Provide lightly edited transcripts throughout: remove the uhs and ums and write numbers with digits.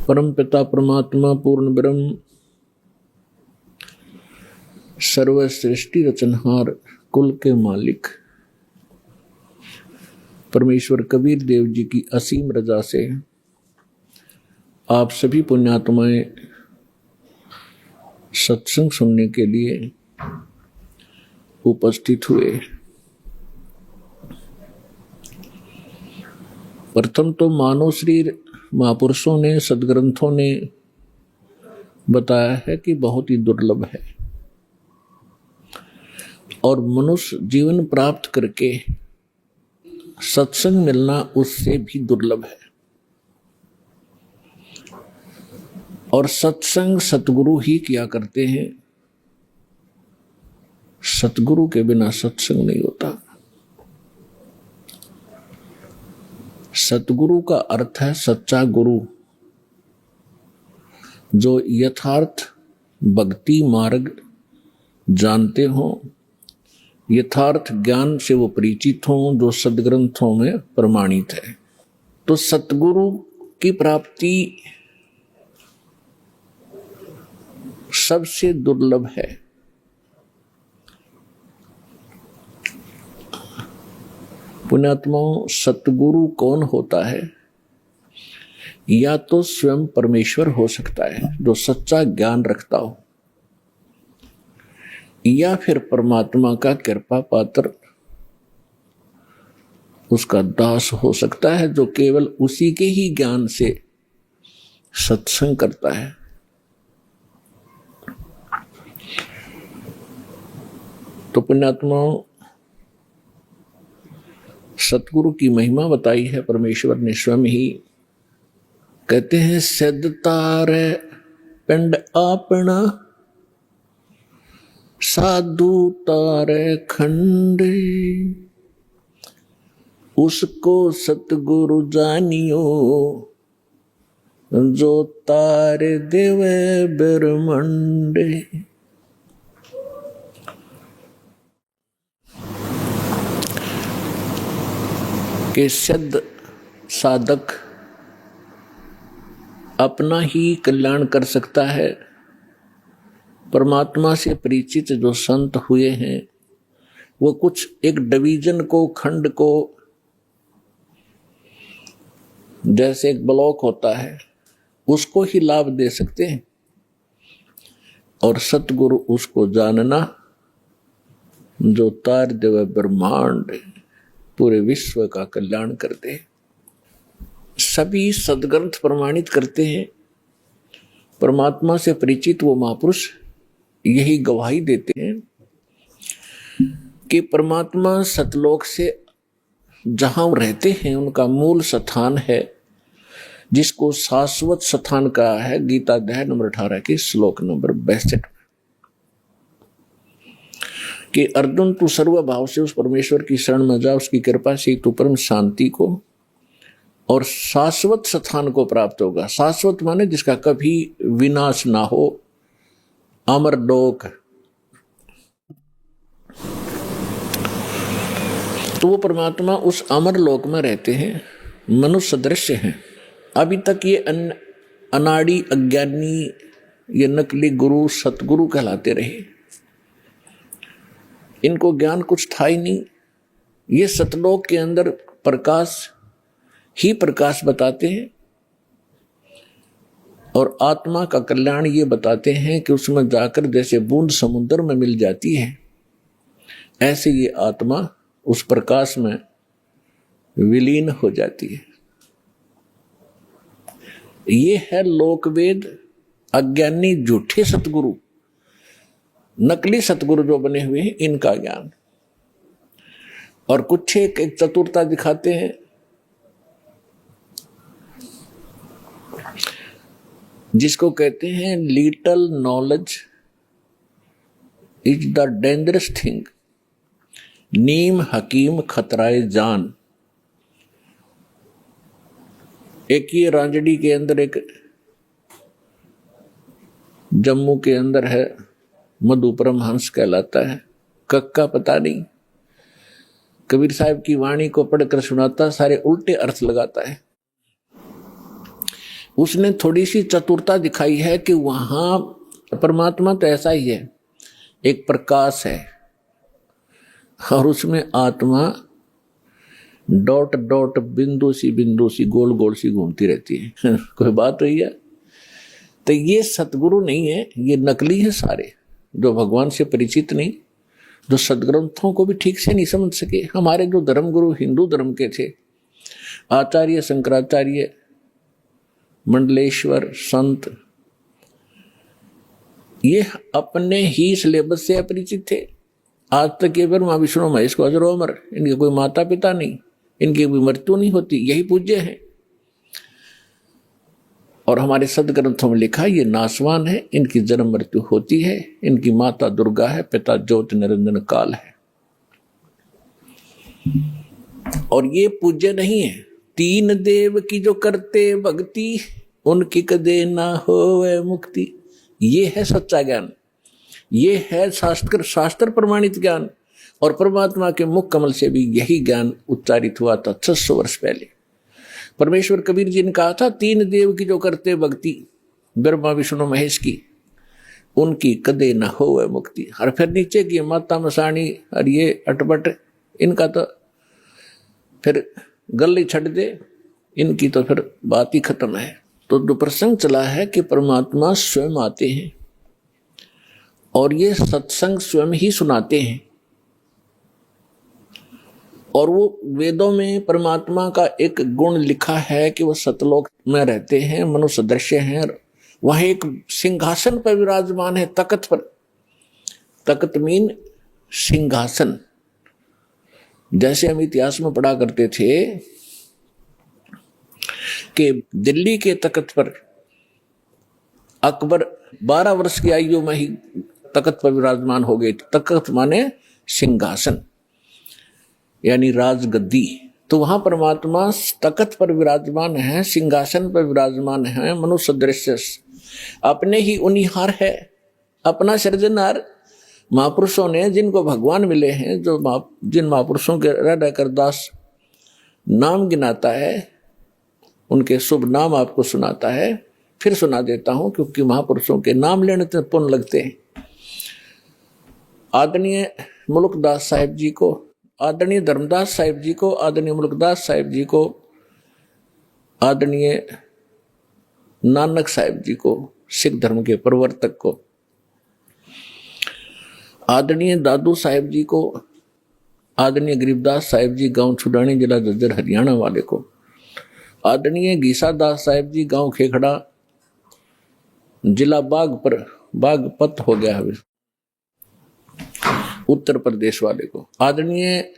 परम पिता परमात्मा पूर्ण ब्रह्म सर्व सृष्टि रचनहार कुल के मालिक परमेश्वर कबीर देव जी की असीम रजा से आप सभी पुण्यात्माएं सत्संग सुनने के लिए उपस्थित हुए। प्रथम तो मानव शरीर महापुरुषों ने सदग्रंथों ने बताया है कि बहुत ही दुर्लभ है और मनुष्य जीवन प्राप्त करके सत्संग मिलना उससे भी दुर्लभ है। और सत्संग सतगुरु ही किया करते हैं, सतगुरु के बिना सत्संग नहीं होता। सतगुरु का अर्थ है सच्चा गुरु, जो यथार्थ भक्ति मार्ग जानते हो, यथार्थ ज्ञान से वो परिचित हों, जो सदग्रंथों में प्रमाणित है। तो सतगुरु की प्राप्ति सबसे दुर्लभ है। पुण्यात्माओं, सतगुरु कौन होता है? या तो स्वयं परमेश्वर हो सकता है जो सच्चा ज्ञान रखता हो, या फिर परमात्मा का कृपा पात्र उसका दास हो सकता है जो केवल उसी के ही ज्ञान से सत्संग करता है। तो पुण्यात्माओं, सतगुरु की महिमा बताई है परमेश्वर ने स्वयं ही। कहते हैं सिद्ध तारे पिंड आपना, साधु तारे खंडे, उसको सतगुरु जानियो, जो तारे देवे ब्रह्मंडे। के सिद्ध साधक अपना ही कल्याण कर सकता है। परमात्मा से परिचित जो संत हुए हैं वो कुछ एक डिवीजन को, खंड को, जैसे एक ब्लॉक होता है उसको ही लाभ दे सकते हैं, और सतगुरु उसको जानना जो तार देव ब्रह्मांड पूरे विश्व का कल्याण करते हैं। सभी सदग्रंथ प्रमाणित करते हैं। परमात्मा से परिचित वो महापुरुष यही गवाही देते हैं कि परमात्मा सतलोक से जहां रहते हैं उनका मूल स्थान है, जिसको शाश्वत स्थान कहा है गीता अध्याय नंबर 18 के श्लोक नंबर 62 कि अर्जुन तू सर्व भाव से उस परमेश्वर की शरण में जा, उसकी कृपा से तू परम शांति को और शाश्वत स्थान को प्राप्त होगा। शाश्वत माने जिसका कभी विनाश ना हो, अमर लोक। तो वो परमात्मा उस अमर लोक में रहते हैं, मनुष्य सदृश्य हैं। अभी तक ये अनाड़ी अज्ञानी, ये नकली गुरु सतगुरु कहलाते रहे। इनको ज्ञान कुछ था ही नहीं। ये सतलोक के अंदर प्रकाश ही प्रकाश बताते हैं और आत्मा का कल्याण ये बताते हैं कि उसमें जाकर जैसे बूंद समुद्र में मिल जाती है, ऐसे ये आत्मा उस प्रकाश में विलीन हो जाती है। ये है लोकवेद। अज्ञानी झूठे सतगुरु, नकली सतगुरु जो बने हुए हैं, इनका ज्ञान। और कुछ एक चतुरता दिखाते हैं, जिसको कहते हैं little knowledge is the dangerous thing, नीम हकीम खतराए जान। एक ये रांजड़ी के अंदर एक जम्मू के अंदर है, मधु परमहंस कहलाता है, कक्का पता नहीं। कबीर साहब की वाणी को पढ़कर सुनाता, सारे उल्टे अर्थ लगाता है। उसने थोड़ी सी चतुरता दिखाई है कि वहां परमात्मा तो ऐसा ही है, एक प्रकाश है और उसमें आत्मा डॉट डॉट बिंदु सी गोल गोल सी घूमती रहती है। कोई बात हुई है? तो ये सतगुरु नहीं है, ये नकली है सारे, जो भगवान से परिचित नहीं, जो सदग्रंथों को भी ठीक से नहीं समझ सके। हमारे जो धर्मगुरु हिंदू धर्म के थे, आचार्य शंकराचार्य, मंडलेश्वर, संत, ये अपने ही सिलेबस से अपरिचित थे। आज तक ये ब्रह्मा विष्णु महेश को अजरो अमर, इनके कोई माता पिता नहीं, इनकी कोई मृत्यु नहीं होती, यही पूज्य हैं। और हमारे सदग्रंथों में लिखा ये नासवान है, इनकी जन्म मृत्यु होती है, इनकी माता दुर्गा है, पिता ज्योति निरंजन काल है, और ये पूज्य नहीं है। तीन देव की जो करते भक्ति, उनकी कदे ना होवे मुक्ति। ये है सच्चा ज्ञान, ये है शास्त्र प्रमाणित ज्ञान। और परमात्मा के मुख कमल से भी यही ज्ञान उच्चारित हुआ था 600 वर्ष पहले। परमेश्वर कबीर जी ने कहा था, तीन देव की जो करते भक्ति, ब्रह्मा विष्णु महेश की, उनकी कदे न होवे मुक्ति। और फिर नीचे की माता मसाणी और ये अटपट, इनका तो फिर गले छट दे, इनकी तो फिर बात ही खत्म है। तो जो प्रसंग चला है कि परमात्मा स्वयं आते हैं और ये सत्संग स्वयं ही सुनाते हैं। और वो वेदों में परमात्मा का एक गुण लिखा है कि वो सतलोक में रहते हैं, मनुष्य दृश्य हैं, वह एक सिंहासन पर विराजमान है, तख्त पर। तख्त मीन सिंहासन। जैसे हम इतिहास में पढ़ा करते थे कि दिल्ली के तख्त पर अकबर 12 वर्ष की आयु में ही तख्त पर विराजमान हो गए। तख्त माने सिंहासन, यानी राजगद्दी। तो वहां परमात्मा तख्त पर विराजमान है, सिंहासन पर विराजमान है, मनुष्य दृश्य अपने ही उनिहार है, अपना सृजनहार। महापुरुषों ने जिनको भगवान मिले हैं, जो जिन महापुरुषों के हृदय कर दास नाम गिनाता है, उनके शुभ नाम आपको सुनाता है। फिर सुना देता हूं, क्योंकि महापुरुषों के नाम लेने से पुण्य लगते हैं। आदरणीय मुल्कदास साहिब जी को, आदरणीय धर्मदास साहिब जी को, आदरणीय मुल्कदास साहिब जी को, आदरणीय नानक साहिब जी को, सिख धर्म के प्रवर्तक को, आदरणीय दादू साहिब जी को, आदरणीय गरीबदास साहिब जी गांव छुडानी जिला झज्जर हरियाणा वाले को, आदरणीय गीसा दास साहिब जी गांव खेखड़ा जिला बागपत हो गया है उत्तर प्रदेश वाले को, आदरणीय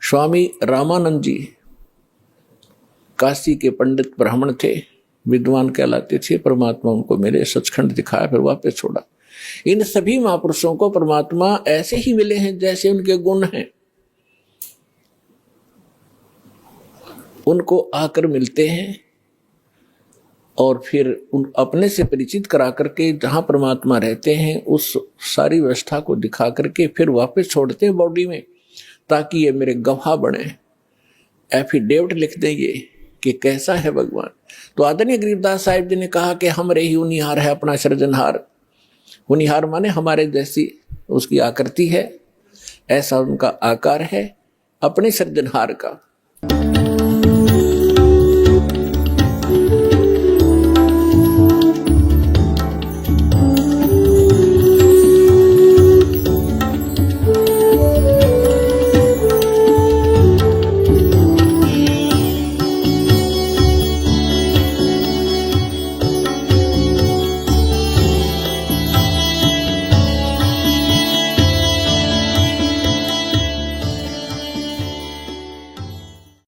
स्वामी रामानंद जी काशी के पंडित ब्राह्मण थे, विद्वान कहलाते थे। परमात्मा उनको मिले, सचखंड दिखाया, फिर वापस छोड़ा। इन सभी महापुरुषों को परमात्मा ऐसे ही मिले हैं जैसे उनके गुण हैं, उनको आकर मिलते हैं और फिर उन अपने से परिचित करा करके जहां परमात्मा रहते हैं उस सारी व्यवस्था को दिखा करके फिर वापस छोड़ते हैं बॉडी में, ताकि ये मेरे गवाह बने, एफिडेविट लिख दें ये कि कैसा है भगवान। तो आदरणीय गरीबदास साहिब जी ने कहा कि हमरे ही उनिहार है अपना सृजनहार। उनिहार माने हमारे जैसी उसकी आकृति है, ऐसा उनका आकार है अपने सृजनहार का।